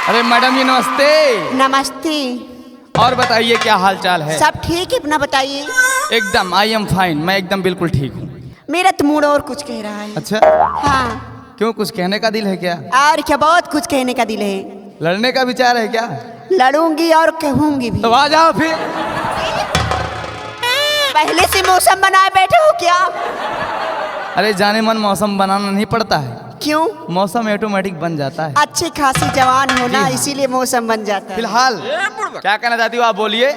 अरे मैडम जी नमस्ते। नमस्ते। और बताइए क्या हाल चाल है? सब ठीक है, अपना बताइए। एकदम आई एम फाइन, मैं एकदम बिल्कुल ठीक हूँ। मेरा तो मूड और कुछ कह रहा है। अच्छा, हाँ। क्यों, कुछ कहने का दिल है क्या? और क्या, बहुत कुछ कहने का दिल है। लड़ने का विचार है क्या? लड़ूंगी और कहूंगी भी। तो आ जाओ फिर। पहले से मौसम बनाए बैठे हो क्या? अरे जाने मन मौसम बनाना नहीं पड़ता है, क्यों? मौसम ऑटोमेटिक बन जाता है। अच्छी खासी जवान हो ना, हाँ। इसीलिए मौसम बन जाता है। फिलहाल क्या कहना चाहती हो आप, बोलिए।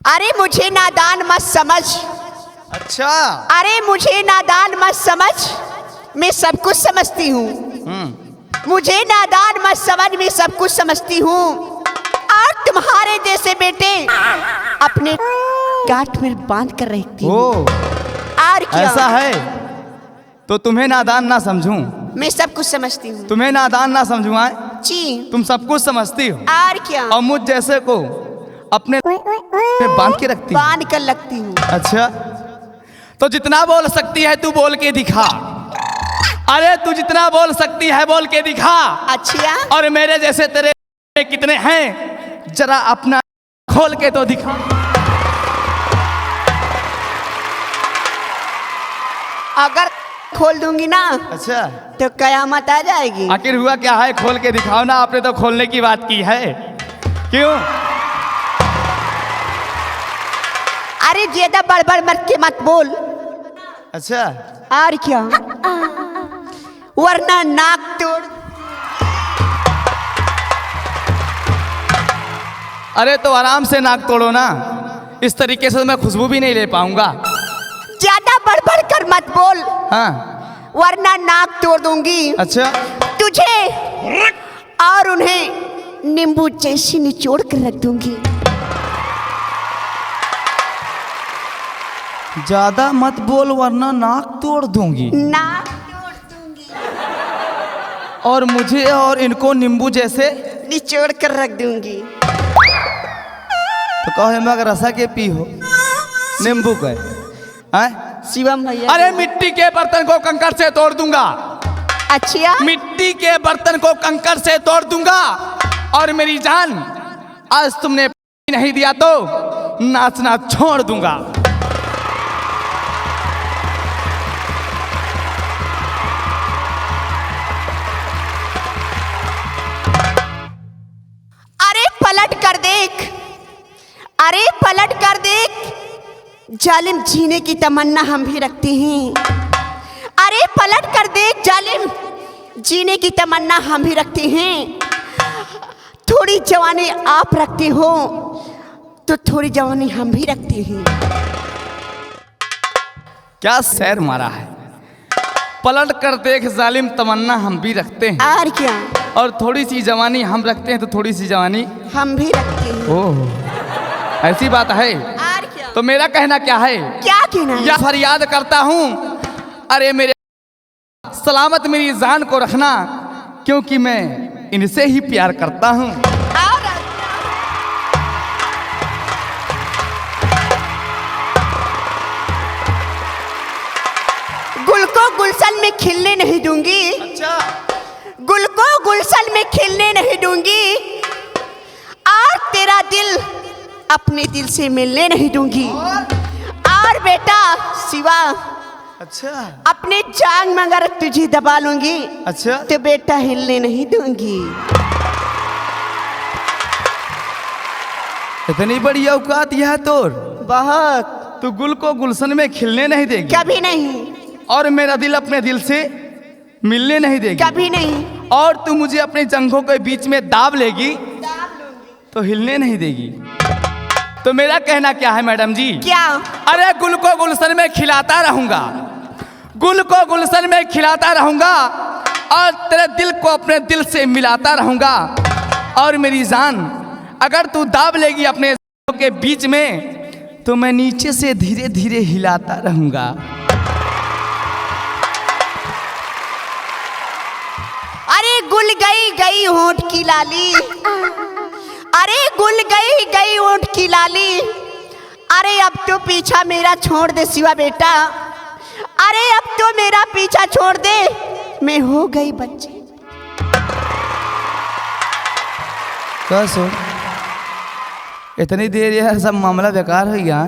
अरे मुझे नादान मत समझ। अच्छा। अरे मुझे नादान मत समझ, मैं सब कुछ समझती हूँ। मुझे नादान मत समझ, मैं सब कुछ समझती हूँ। और तुम्हारे जैसे बेटे अपने गांठ में बांध कर रखती हूँ। और क्या? ऐसा है तो तुम्हें नादान ना समझूं? मैं सब कुछ समझती हूँ। तुम्हें नादान ना समझूं? आए जी। तुम सब कुछ समझती हो और क्या? और मुझ जैसे को अपने में बांध के रखती हो। बांध कर लगती हूँ। अच्छा, तो जितना बोल सकती है तू बोल के दिखा। अरे तू जितना बोल सकती है बोल के दिखा। अच्छा। और मेरे जैसे तेरे कितने हैं, जरा अपना खोल के तो दिखा। अगर खोल दूंगी ना, अच्छा, तो कयामत आ जाएगी। आखिर हुआ क्या है, खोल के दिखाओ ना। आपने तो खोलने की बात की है, क्यों? अरे ज्यादा बड़बड़ मत के मत बोल। अच्छा। और क्या? वरना नाक तोड़। अरे तो आराम से नाक तोड़ो ना, इस तरीके से तो मैं खुशबू भी नहीं ले पाऊंगा। ज्यादा बड़बड़ कर मत बोल। हाँ। वरना नाक तोड़ दूंगी। अच्छा। तुझे और उन्हें नींबू जैसी निचोड़ कर रख दूंगी। ज्यादा मत बोल वरना नाक तोड़ दूंगी। नाक तोड़ दूंगी और मुझे और इनको नींबू जैसे निचोड़ कर रख दूंगी। तो कहे मगर रसा के पी हो नींबू का। शिवम भैया। अरे मिट्टी के बर्तन को कंकड़ से तोड़ दूंगा। अच्छा। मिट्टी के बर्तन को कंकड़ से तोड़ दूंगा। और मेरी जान, आज तुमने नहीं दिया तो नाचना छोड़ दूंगा। अरे पलट कर देख, अरे पलट कर देख, जालिम जीने की तमन्ना हम भी रखते हैं। अरे पलट कर देख, जालिम जीने की तमन्ना हम भी रखते हैं। थोड़ी जवानी आप रखते हो तो थोड़ी जवानी हम भी रखते हैं। क्या सैर मारा है। पलट कर देख जालिम तमन्ना हम भी रखते हैं। और क्या? और थोड़ी सी जवानी हम रखते हैं तो थोड़ी सी जवानी हम भी रखते हैं। ओह, ऐसी बात है। और क्या? तो मेरा कहना क्या है? क्या कहना है? या फरियाद करता हूँ, अरे मेरे सलामत मेरी जान को रखना, क्योंकि मैं इनसे ही प्यार करता हूँ। गुल को गुलशन में खिलने नहीं दूंगी। अच्छा। गुल को गुलशन में खिलने नहीं दूंगी। और तेरा दिल अपने दिल से मिलने नहीं दूंगी। और बेटा शिवा, अच्छा। अपने जांग में अगर तुझे दबा लूंगी, अच्छा। तो बेटा हिलने नहीं दूंगी। इतनी बड़ी औकात यह है तोर? बहुत। तू गुल को गुलशन में खिलने नहीं देगी? कभी नहीं। और मेरा दिल अपने दिल से मिलने नहीं देगी? कभी नहीं। और तू मुझे अपने जंघों के बीच में दाब लेगी तो हिलने नहीं देगी? तो मेरा कहना क्या है मैडम जी? क्या? अरे गुल को गुलशन में खिलाता रहूंगा, गुल को गुलशन में खिलाता रहूंगा, और तेरे दिल को अपने दिल से मिलाता रहूंगा। और मेरी जान, अगर तू दाब लेगी अपने के बीच में तो मैं नीचे से धीरे धीरे हिलाता रहूंगा। अरे गुल गई गई होंठ की लाली, अरे गुल गई गई होंठ की लाली। अरे अब तो पीछा मेरा छोड़ दे शिवा बेटा, अरे अब तो मेरा पीछा छोड़ दे, मैं हो गई बच्चे। क्या सो इतनी देर यह सब मामला बेकार हो गया।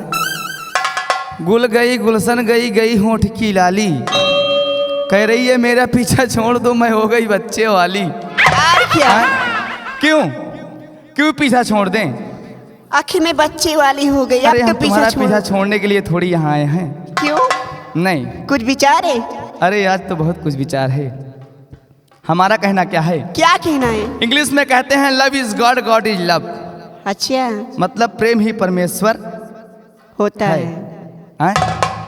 गुल गई गुलशन गई गई होठ की लाली, कह रही है मेरा पीछा छोड़ दो मैं हो गई बच्चे वाली। और क्या? क्यों क्यों पीछा छोड़ दें? आखिर में बच्चे वाली हो गई। अरे अब हम तो तुम्हारा पीछा पीछा छोड़ने के लिए थोड़ी यहाँ आए हैं। क्यों? नहीं, कुछ विचार है? अरे आज तो बहुत कुछ विचार है। हमारा कहना क्या है? क्या कहना है? इंग्लिश में कहते हैं love is God, God is love. अच्छा, मतलब प्रेम ही परमेश्वर होता है। हैं?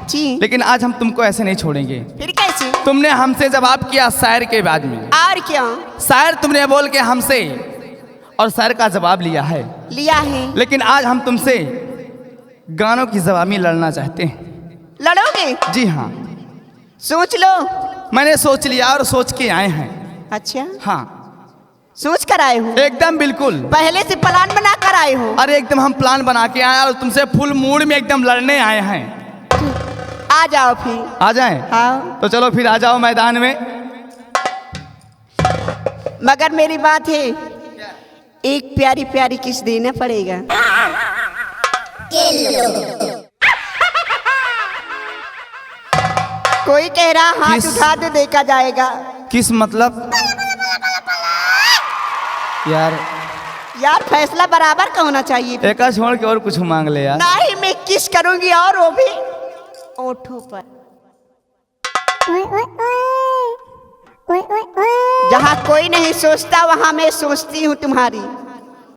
जी, लेकिन आज हम तुमको ऐसे नहीं छोड़ेंगे। फिर कैसे? तुमने हमसे जवाब किया शायर के बाद में। और क्या? शायर तुमने बोल के हमसे और शायर का जवाब लिया है। लिया है। लेकिन आज हम तुमसे गानों की जवाबी लड़ना चाहते हैं। लड़ोगे? जी हाँ, सोच लो। मैंने सोच लिया और सोच के आए हैं। अच्छा, हाँ सोच कर आए हो? एकदम बिल्कुल। पहले से प्लान बना कर आए हो? अरे एकदम हम प्लान बना के आए और तुमसे फुल मूड में एकदम लड़ने आए हैं। आ जाओ फिर। आ जाएं? हाँ, तो चलो फिर आ जाओ मैदान में। मगर मेरी बात है, एक प्यारी प्यारी किस देना पड़ेगा। कोई कह रहा हाथ किस? उठा दे देखा जाएगा। किस मतलब? यार यार फैसला बराबर का होना चाहिए। एक छोड़ के और कुछ मांग ले यार। नहीं, मैं किस करूंगी और वो भी ओठों पर। जहाँ कोई नहीं सोचता वहाँ मैं सोचती हूँ तुम्हारी।